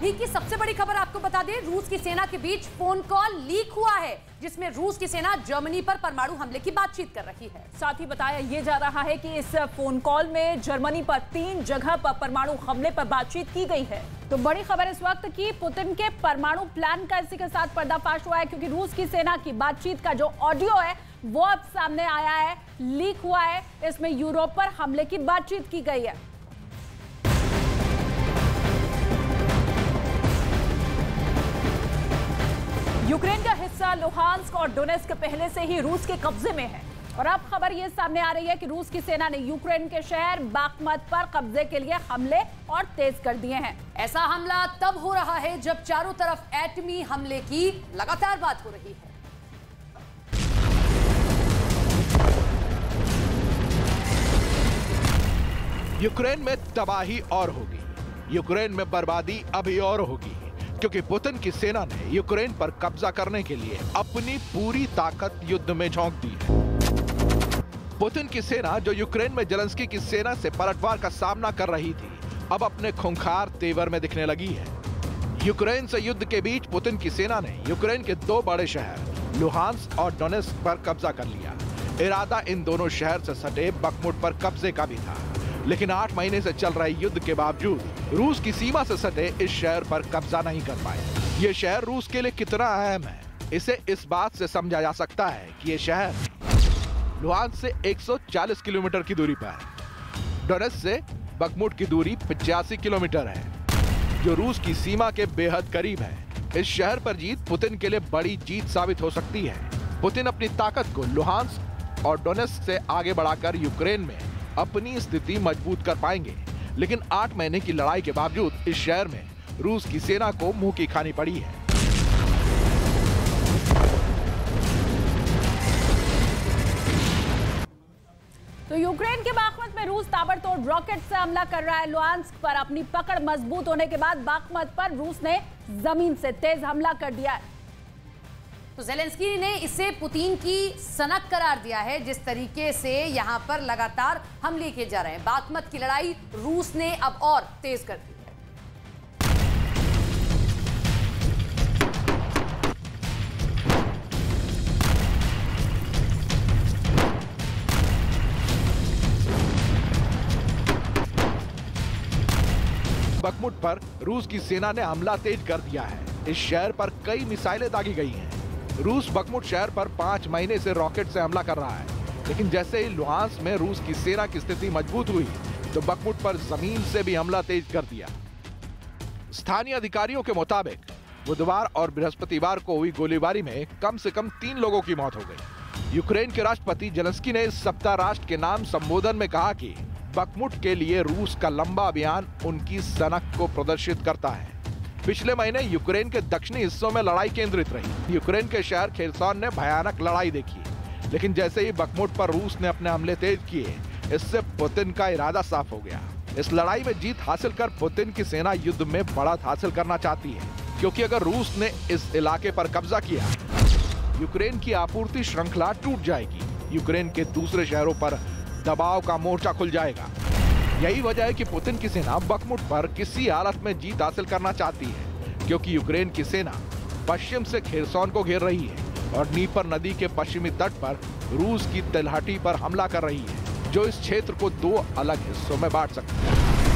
अभी की सबसे बड़ी खबर आपको बता दें, रूस की सेना के बीच फोन कॉल लीक हुआ है जिसमें रूस की सेना जर्मनी पर परमाणु हमले की बातचीत कर रही है। साथ ही बताया यह जा रहा है कि इस फोन कॉल में जर्मनी पर 3 जगह पर परमाणु हमले पर बातचीत की गई है। तो बड़ी खबर इस वक्त की पुतिन के परमाणु प्लान का इसी के साथ पर्दाफाश हुआ है, क्योंकि रूस की सेना की बातचीत का जो ऑडियो है वो अब सामने आया है, लीक हुआ है। इसमें यूरोप पर हमले की बातचीत की गई है। यूक्रेन का हिस्सा लुहांस्क और डोनेस्क पहले से ही रूस के कब्जे में है और अब खबर यह सामने आ रही है कि रूस की सेना ने यूक्रेन के शहर बाखमत पर कब्जे के लिए हमले और तेज कर दिए हैं। ऐसा हमला तब हो रहा है जब चारों तरफ एटमी हमले की लगातार बात हो रही है। यूक्रेन में तबाही और होगी, यूक्रेन में बर्बादी अभी और होगी, क्योंकि पुतिन की सेना ने यूक्रेन पर कब्जा करने के लिए अपनी पूरी ताकत युद्ध में झोंक दी है। पुतिन की सेना, जो यूक्रेन में जेलेंस्की की सेना से पलटवार का सामना कर रही थी, अब अपने खूंखार तेवर में दिखने लगी है। यूक्रेन से युद्ध के बीच पुतिन की सेना ने यूक्रेन के 2 बड़े शहर लुहांस्क और डोनेस्क पर कब्जा कर लिया। इरादा इन दोनों शहर से सटे बखमुट पर कब्जे का भी था, लेकिन 8 महीने से चल रहे युद्ध के बावजूद रूस की सीमा से सटे इस शहर पर कब्जा नहीं कर पाए। ये शहर रूस के लिए कितना अहम है, इसे इस बात से समझा जा सकता है कि ये शहर लुहांस्क से 140 किलोमीटर की दूरी पर है। डोनेस्क से बखमुट की दूरी 85 किलोमीटर है, जो रूस की सीमा के बेहद करीब है। इस शहर पर जीत पुतिन के लिए बड़ी जीत साबित हो सकती है। पुतिन अपनी ताकत को लुहांस्क और डोनेस्क से आगे बढ़ाकर यूक्रेन में अपनी स्थिति मजबूत कर पाएंगे, लेकिन 8 महीने की लड़ाई के बावजूद इस शहर में रूस की सेना को मुंह की खानी पड़ी है। तो यूक्रेन के बाखमत में रूस ताबड़तोड़ रॉकेट से हमला कर रहा है। लुहांस्क पर अपनी पकड़ मजबूत होने के बाद बाखमत पर रूस ने जमीन से तेज हमला कर दिया है। तो जेलेंस्की ने इसे पुतिन की सनक करार दिया है, जिस तरीके से यहां पर लगातार हमले किए जा रहे हैं। बाखमत की लड़ाई रूस ने अब और तेज कर दी है। बखमुट पर रूस की सेना ने हमला तेज कर दिया है। इस शहर पर कई मिसाइलें दागी गई हैं। रूस बखमुट शहर पर 5 महीने से रॉकेट से हमला कर रहा है, लेकिन जैसे ही लुहांस्क में रूस की सेना की स्थिति मजबूत हुई तो बखमुट पर जमीन से भी हमला तेज कर दिया। स्थानीय अधिकारियों के मुताबिक बुधवार और बृहस्पतिवार को हुई गोलीबारी में कम से कम 3 लोगों की मौत हो गई। यूक्रेन के राष्ट्रपति जेलेंस्की ने इस सप्ताह राष्ट्र के नाम संबोधन में कहा कि बखमुट के लिए रूस का लंबा अभियान उनकी सनक को प्रदर्शित करता है। पिछले महीने यूक्रेन के दक्षिणी हिस्सों में लड़ाई केंद्रित रही। यूक्रेन के शहर खेरसॉन ने भयानक लड़ाई देखी, लेकिन जैसे ही बखमुट पर रूस ने अपने हमले तेज किए, इससे पुतिन का इरादा साफ हो गया। इस लड़ाई में जीत हासिल कर पुतिन की सेना युद्ध में बढ़त हासिल करना चाहती है, क्योंकि अगर रूस ने इस इलाके पर कब्जा किया, यूक्रेन की आपूर्ति श्रृंखला टूट जाएगी। यूक्रेन के दूसरे शहरों पर दबाव का मोर्चा खुल जाएगा। यही वजह है कि पुतिन की सेना बखमुट पर किसी हालत में जीत हासिल करना चाहती है, क्योंकि यूक्रेन की सेना पश्चिम से खेरसॉन को घेर रही है और नीपर नदी के पश्चिमी तट पर रूस की तलहटी पर हमला कर रही है, जो इस क्षेत्र को 2 अलग हिस्सों में बांट सकती है।